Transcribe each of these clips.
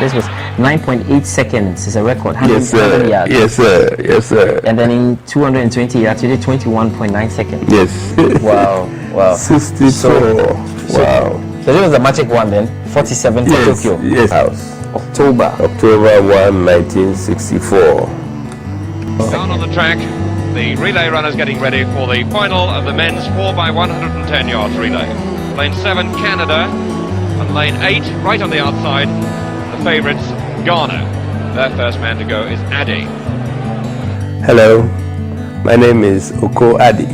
This was 9.8 seconds is a record. Yes, sir. Yards. Yes, sir. Yes, sir. And then in 220 yards, you did 21.9 seconds. Yes. Wow. Wow. 64. So, wow. So this was the magic one then. 47 for Tokyo. Yes. House. October 1, 1964. Down on the track, the relay runners getting ready for the final of the men's 4x110 yards relay. Lane 7, Canada, and lane 8, right on the outside, the favourites, Ghana. Their first man to go is Addy. Hello, my name is Addy.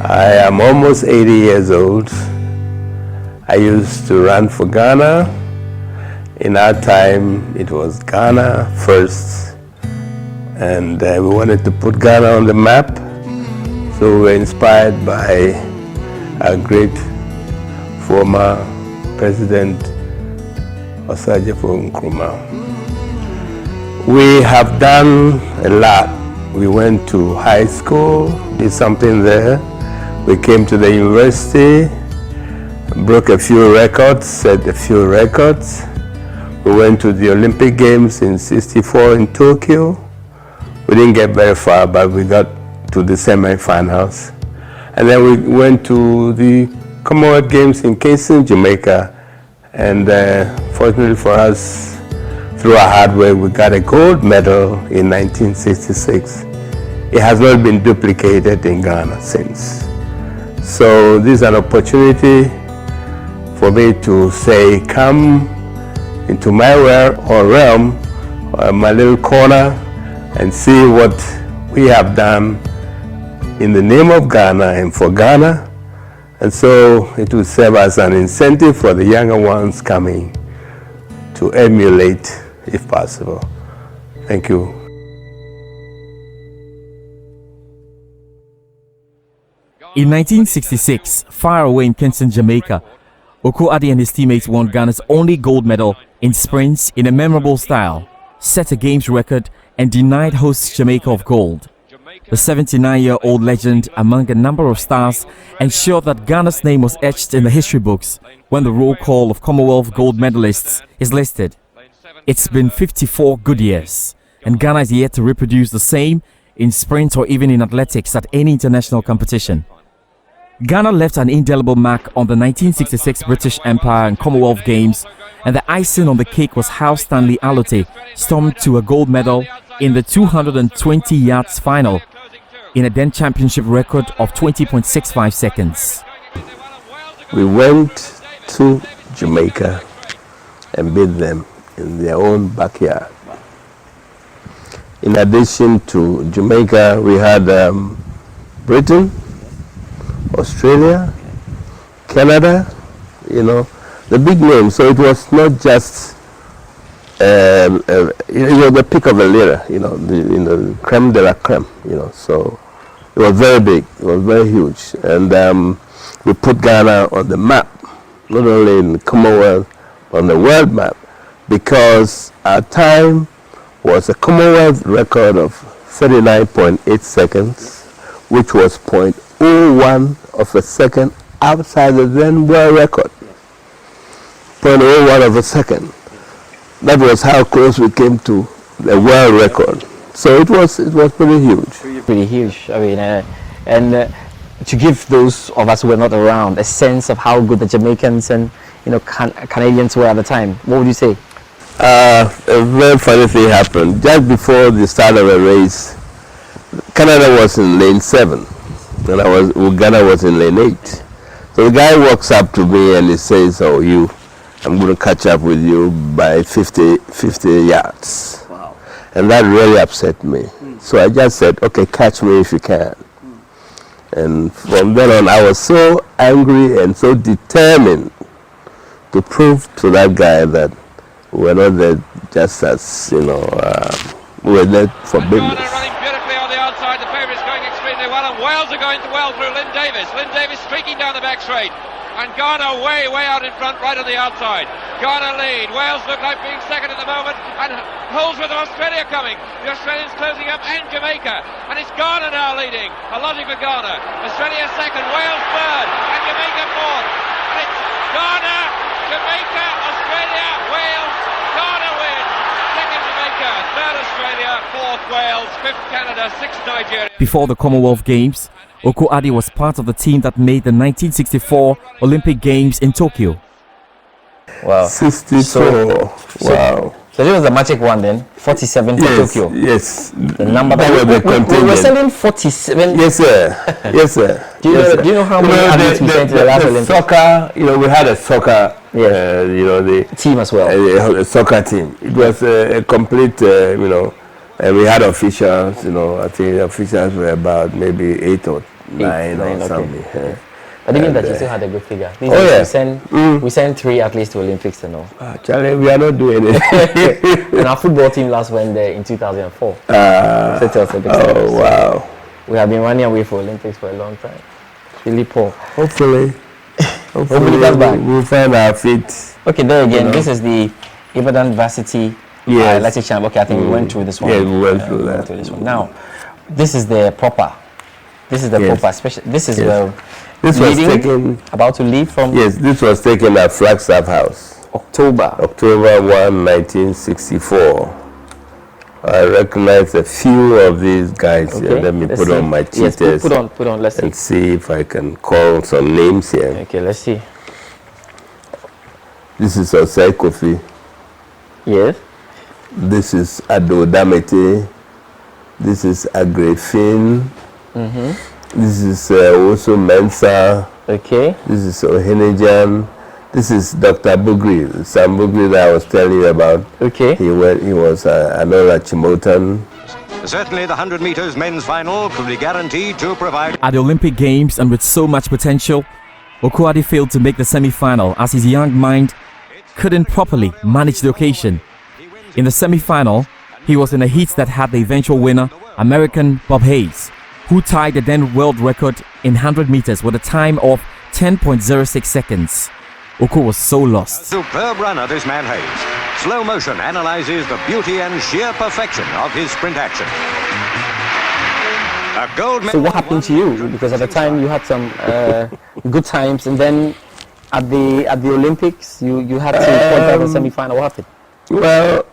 I am almost 80 years old. I used to run for Ghana. In our time, it was Ghana first, and we wanted to put Ghana on the map, so we were inspired by our great former President Osagyefo Nkrumah. We have done a lot. We went to high school, did something there. We came to the university, broke a few records, set a few records. We went to the Olympic Games in '64 in Tokyo. We didn't get very far, but we got to the semi-finals. And then we went to the Commonwealth Games in Kingston, Jamaica. And fortunately for us, through our hard work, we got a gold medal in 1966. It has not been duplicated in Ghana since. So this is an opportunity for me to say, come into my realm, my little corner, and see what we have done in the name of Ghana and for Ghana. And so it will serve as an incentive for the younger ones coming to emulate, if possible. Thank you. In 1966, far away in Kingston, Jamaica, Addy and his teammates won Ghana's only gold medal in sprints in a memorable style, set a games record, and denied hosts Jamaica of gold. The 79-year-old legend, among a number of stars, ensured that Ghana's name was etched in the history books when the roll call of Commonwealth gold medalists is listed. It's been 54 good years, and Ghana is yet to reproduce the same in sprint or even in athletics at any international competition. Ghana left an indelible mark on the 1966 British Empire and Commonwealth Games, and the icing on the cake was how Stanley Alote stormed to a gold medal in the 220 yards final in a then championship record of 20.65 seconds. We went to Jamaica and beat them in their own backyard. In addition to Jamaica, we had Britain, Australia, Canada, the big names. So it was not just it was the pick of the litter, the creme de la creme, So it was very big, it was very huge, and we put Ghana on the map, not only in the Commonwealth, but on the world map, because our time was a Commonwealth record of 39.8 seconds, which was 0.01 of a second outside the then world record. 0.01 of a second. That was how close we came to the world record. So it was pretty huge. Pretty huge. I mean, and to give those of us who were not around a sense of how good the Jamaicans and Canadians were at the time, what would you say? A very funny thing happened. Just before the start of the race, Canada was in lane 7, and Ghana was in lane 8. So the guy walks up to me and he says, "Oh, I'm going to catch up with you by 50 yards." Wow. And that really upset me. So I just said, "Okay, catch me if you can." And from then on, I was so angry and so determined to prove to that guy that we're not there just as, we're there for business. Ghana running beautifully on the outside, the favourites going extremely well, and Wales are going well through Lynn Davis. Lynn Davis streaking down the back straight, and Ghana way out in front, right on the outside. Ghana lead, Wales look like being second at the moment, and holds with Australia coming. The Australians closing up, and Jamaica, and it's Ghana now leading. A lotting for Ghana. Australia second, Wales third, and Jamaica fourth. it. Ghana, Jamaica, Australia, Wales. Ghana wins. Second Jamaica, third Australia, fourth Wales, fifth Canada, sixth Nigeria. Before the Commonwealth Games, Addy was part of the team that made the 1964 Olympic Games in Tokyo. Wow. 64. Wow. So this was the magic one then, 47 for Tokyo. Yes. The number that was the we were contingent. selling 47. Yes, sir. Yes, sir. Do you know how many athletes we sent to the last Olympics? Soccer, we had a soccer, the Team as well. A soccer team. It was a complete, and we had officials, I think officials were about maybe 8 or 9 or something. Yeah. But even that, you still had a good figure. We sent 3 athletes to Olympics and all. Charlie, we are not doing it. And our football team last went there in 2004. Wow. We have been running away for Olympics for a long time. It's really poor. Hopefully that's back. we'll find our feet. Okay, there again, this is the Ibadan Varsity Athletic Champ. Okay, I think we went through this one. Yeah, we went through that. This one. Now, this is the proper. This is the proper special. This is this was taken, about to leave from. Yes, this was taken at Flagstaff House. October 1, 1964. I recognize a few of these guys here. Let me put on my cheaters. Yes, put on. Let's see if I can call some names here. Okay, let's see. This is Osei Kofi. Yes. This is Addo Damete. This is Agrefin. This is also Mensa. Okay. This is Ohenejan. This is Dr. Bugri, Sam Bugri that I was telling you about. Okay. He was Anola Chimotan. Certainly the 100 meters men's final could be guaranteed to provide. At the Olympic Games and with so much potential, Addy failed to make the semi-final as his young mind couldn't properly manage the occasion. In the semi-final, he was in a heat that had the eventual winner, American Bob Hayes, who tied the then world record in 100 meters with a time of 10.06 seconds. Was so lost. Superb runner, this man Hayes. Slow motion analyzes the beauty and sheer perfection of his sprint action. A gold medal. So what happened to you? Because at the time you had some good times, and then at the Olympics you had to qualify for the semi-final. What happened? Well,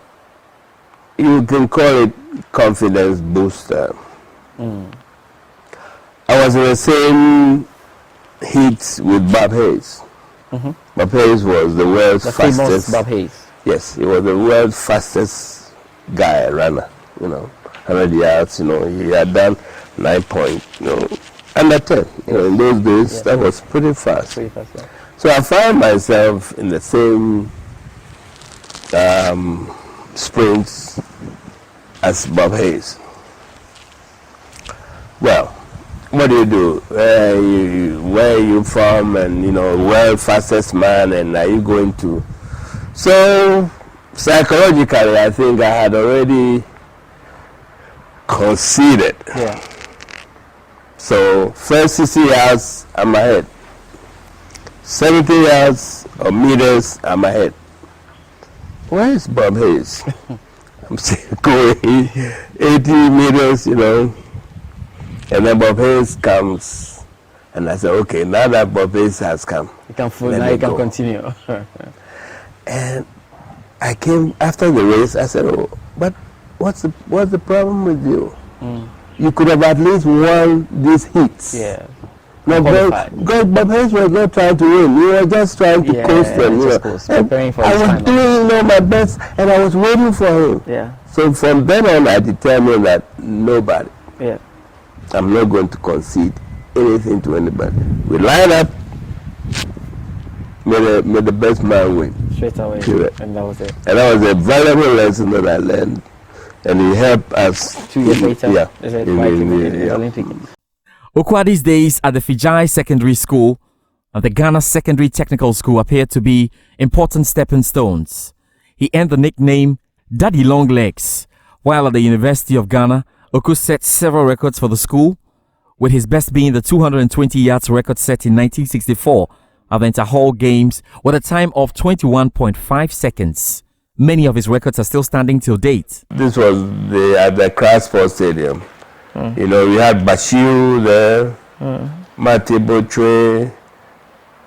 you can call it confidence booster. I was in the same heat with Bob Hayes. Bob Hayes was the world's fastest. Famous Bob Hayes. Yes, he was the world's fastest runner. 100 yards. He had done 9 point. Under 10. In those days, that was pretty fast. So I found myself in the same sprints as Bob Hayes. Well, what do? Where are you from? And world fastest man, and are you going to? So psychologically, I think I had already conceded. Yeah. So first 60 yards, I'm ahead. 70 yards or meters, I'm ahead. Where is Bob Hayes? I'm still going 80 meters, And then Bob Hayes comes, and I said, okay, now that Bob Hayes has come, you can continue. And I came after the race. I said, oh, but what's the problem with you? You could have at least won these heats. Yeah. No, Bob Hayes was not trying to win. We were just trying to coast them. Preparing for I was doing my best, and I was waiting for him. Yeah. So from then on, I determined that nobody. Yeah. I'm not going to concede anything to anybody. We line up, may the best man win. Straight away. Period. And that was it. And that was a valuable lesson that I learned. And it helped us. 2 years later, yeah. in the Olympic Games. Addy's days at the Fijai Secondary School and the Ghana Secondary Technical School appeared to be important stepping stones. He earned the nickname Daddy Long Legs. While at the University of Ghana, Oku set several records for the school, with his best being the 220 yards record set in 1964 at the Interhall Games with a time of 21.5 seconds. Many of his records are still standing till date. This was at the Crowd Sports Stadium. We had Bashir there, Mate Botre,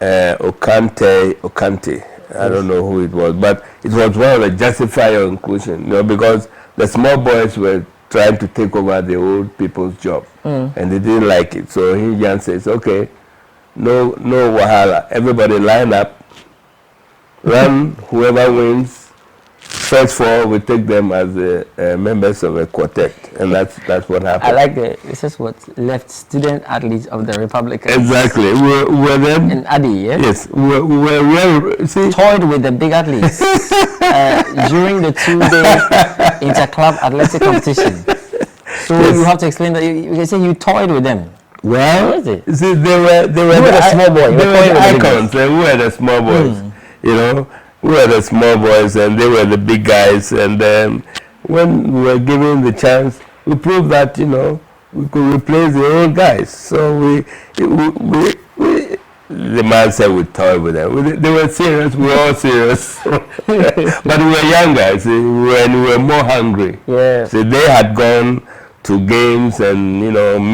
Okante. I don't know who it was, but it was one of the justifier inclusion, because the small boys were trying to take over the old people's job, and they didn't like it. So he just says, okay, no wahala. Everybody line up, run. Whoever wins, first four, we take them as members of a quartet, and that's what happened. I like it. This is what left student athletes of the Republicans. Exactly. We're them. And Addy, yeah? Yes. We're see, toyed with the big athletes during the 2-day inter-club athletic competition. So Yes. you have to explain that. You can say you toyed with them. Well, What is it? see, they were the small boy. They You were were toying the with the big icons. We were the small boys. We were the small boys, and they were the big guys. And then when we were given the chance, we proved that we could replace the old guys. So the man said we toyed with them. They were serious. We were all serious, but we were young guys. We were more hungry. Yes. So they had gone to games and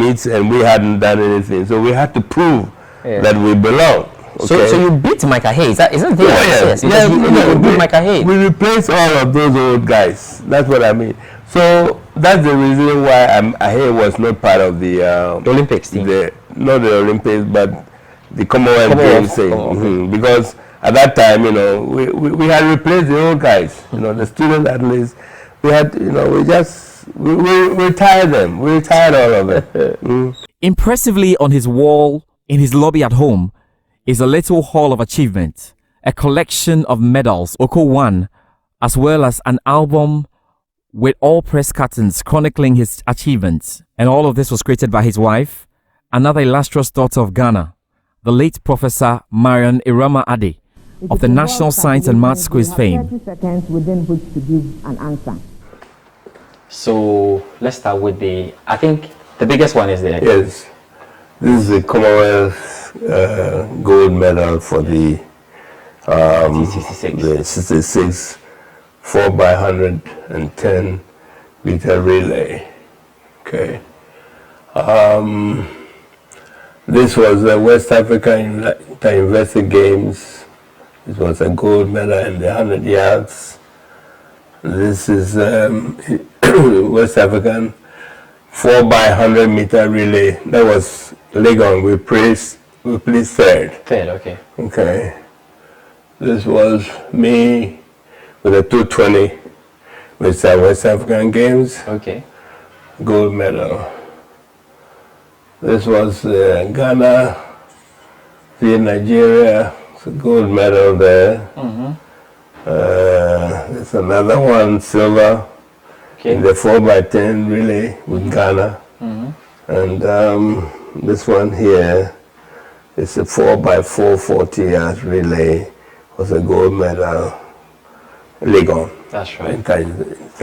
meets, and we hadn't done anything. So we had to prove that we belong. Okay? So you beat Micah Hayes. Isn't it? Yes. You beat Micah Hayes. We replaced all of those old guys. That's what I mean. So that's the reason why Hayes was not part of the Olympics team. Not the Olympics, but the Commonwealth Games thing. Okay. Because at that time, we had replaced the old guys. The student athletes. We had, we retired them. We retired all of them. Impressively on his wall in his lobby at home is a little hall of achievement, a collection of medals Oko won, as well as an album with all press cuttings chronicling his achievements. And all of this was created by his wife, another illustrious daughter of Ghana, the late Professor Marion Irama Addy, of the National Science and Maths Quiz fame. 30 seconds within which to give an answer. So let's start with I think the biggest one is there. Yes. This is the Commonwealth gold medal for the 66 4x110 meter relay. Okay. This was the West African University Games. This was a gold medal in the 100 yards. This is West African 4x100 meter relay. That was Legon. We placed third. Third, okay. Okay. This was me with a 220 with the West African Games. Okay. Gold medal. This was Ghana, Nigeria. It's a gold medal there. There's another one, silver, in the 4x10 relay with Ghana. And this one here is a 4x4 40 yards relay, was a gold medal, Legon. That's right.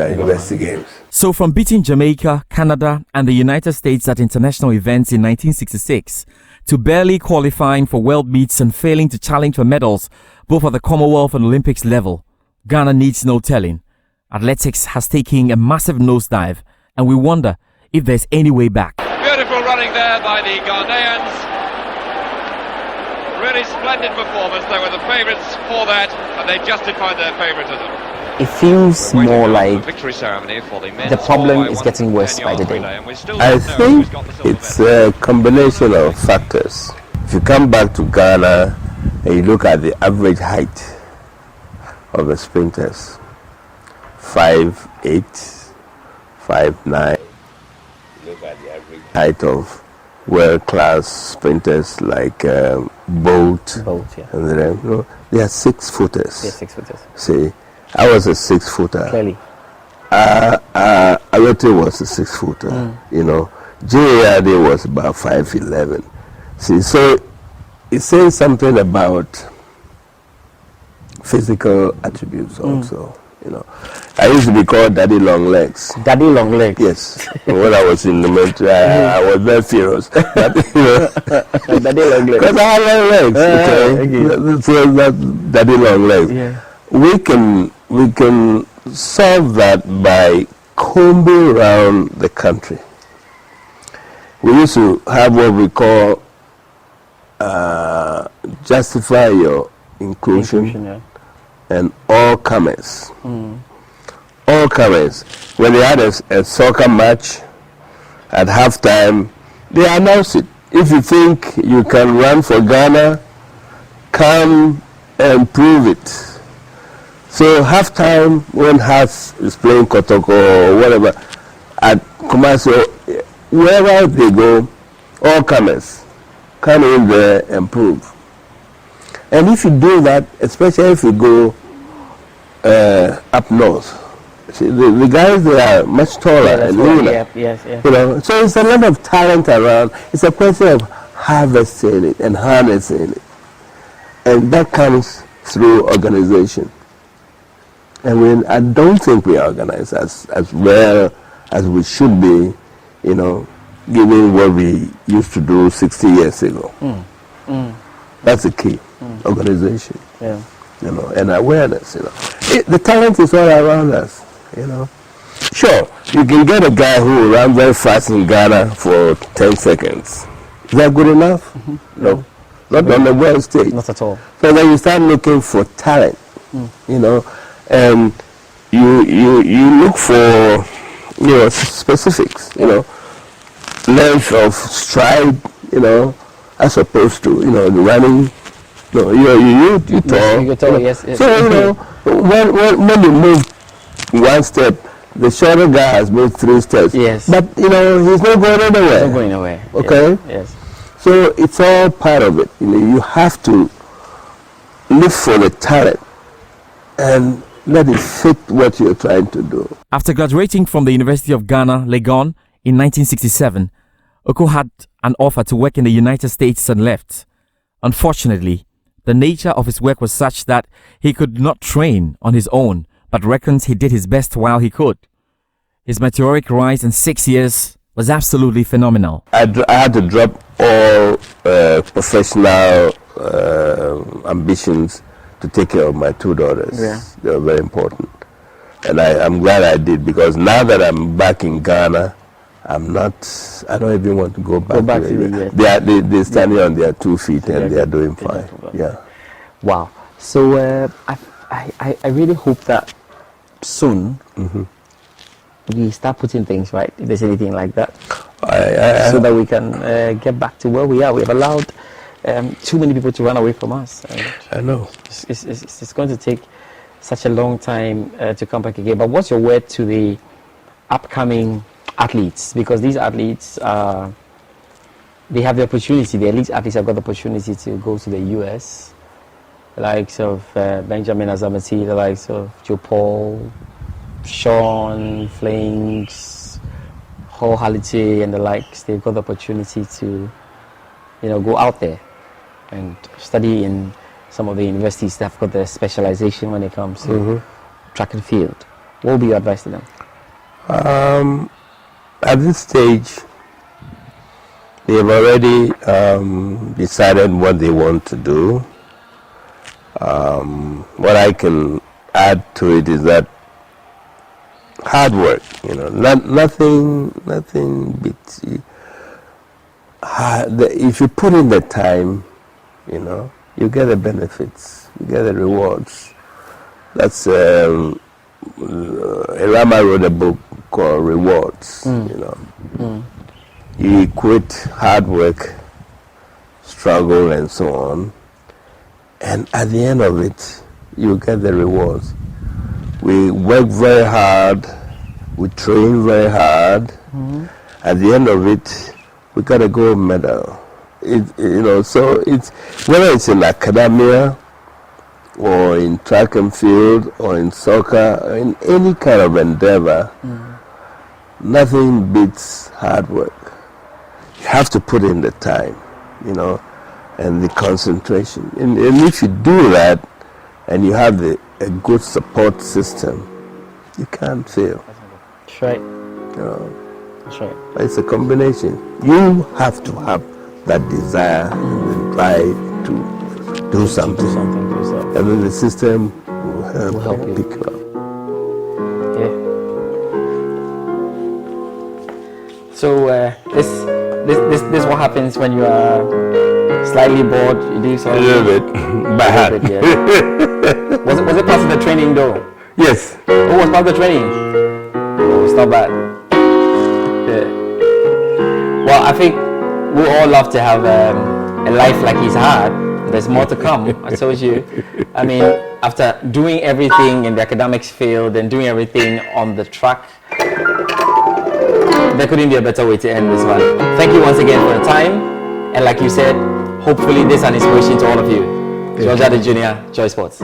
University Games. So from beating Jamaica, Canada, and the United States at international events in 1966, to barely qualifying for world meets and failing to challenge for medals, both at the Commonwealth and Olympics level, Ghana needs no telling. Athletics has taken a massive nosedive, and we wonder if there's any way back. Beautiful running there by the Ghanaians. Really splendid performance. They were the favourites for that, and they justified their favouritism. It feels more like Victory ceremony for the the problem is getting worse by the day. I think it's a combination of factors. If you come back to Ghana and you look at the average height of the sprinters, 5'8", 5'9". Look at the average height of world-class sprinters like Bolt, yeah. and them. They are 6-footers. Yeah, 6-footers. See, I was a 6-footer. Clearly. Alote was a 6-footer. J.A.D. was about 5'11". See, so it says something about physical attributes also. I used to be called Daddy Long Legs. Daddy Long Legs. Yes. When I was in the military, I was very furious. Daddy Long Legs. Because I had long legs. Okay. So that's Daddy Long Legs. Yeah. We can solve that by combing around the country. We used to have what we call justify your inclusion, and all comers. All comers. When they had a soccer match at halftime, they announced it. If you think you can run for Ghana, come and prove it. So halftime, when Hearts is playing Kotoko or whatever, at Kumasi, wherever they go, all comers come in there and prove. And if you do that, especially if you go up north, see, the guys there are much taller and leaner. Yes. You know, so it's a lot of talent around. It's a question of harvesting it and harnessing it, and that comes through organization. And I don't think we are organized as well as we should be, you know, given what we used to do 60 years ago. That's the key. Organization. Yeah. You know, and awareness. You know, the talent is all around us. You know, sure, you can get a guy who will run very fast in Ghana for 10 seconds. Is that good enough? No, not on the world stage. Not at all. So then you start looking for talent. You know, and you look for, you know, specifics. You know, length of stride. You know, as opposed to, you know, the running. No, you tall. You tall. Yes. So you know, when you move one step, the shorter guy has moved 3 steps. Yes. But you know, he's not going anywhere. He's not going away. Okay. Yes. So it's all part of it. You know, you have to look for the talent and let it fit what you're trying to do. After graduating from the University of Ghana, Legon, in 1967, Oko had an offer to work in the United States and left. Unfortunately, the nature of his work was such that he could not train on his own, but reckons he did his best while he could. His meteoric rise in 6 years was absolutely phenomenal. I had to drop all professional ambitions to take care of my 2 daughters. Yeah. They were very important. And I'm glad I did, because now that I'm back in Ghana, I don't even want to go back to the US. They're standing on their 2 feet and they are doing fine. Yeah. Wow. So I really hope that soon we start putting things right, if there's anything like that, so that we can get back to where we are. We have allowed too many people to run away from us. I know. It's going to take such a long time to come back again. But what's your word to the upcoming athletes? Because these athletes, they have the opportunity. The elite athletes have got the opportunity to go to the US. The likes of Benjamin Azamati, the likes of Joe Paul, Sean, Flames, Hall Halite, and the likes. They've got the opportunity to, you know, go out there and study in some of the universities that have got the specialization when it comes to track and field. What would be your advice to them? At this stage, they have already decided what they want to do. What I can add to it is that hard work, you know, nothing beats you. If you put in the time, you know, you get the benefits, you get the rewards. That's Rama wrote a book called Rewards. You know, you equate hard work, struggle, and so on, and at the end of it, you get the rewards. We work very hard, we train very hard. At the end of it, we got a gold medal. You know, so it's whether it's in academia or in track and field or in soccer or in any kind of endeavor, nothing beats hard work. You have to put in the time, you know, and the concentration. And if you do that and you have a good support system, you can't fail. That's right. You know, That's right. it's a combination. You have to have that desire and the drive to do something. Do something for yourself. And then the system will help you. pick it up. Yeah. So this is what happens when you are slightly bored. You do A something. little bit, by heart. Yes. was it part of the training though? Yes. Oh, was part of the training? Oh, it's not bad. Yeah. Well, I think we all love to have a life like he's had. There's more to come. I told you. I mean, after doing everything in the academics field and doing everything on the track, there couldn't be a better way to end this one. Thank you once again for your time. And like you said, hopefully this is an inspiration to all of you. George Addo Jr., Joy Sports.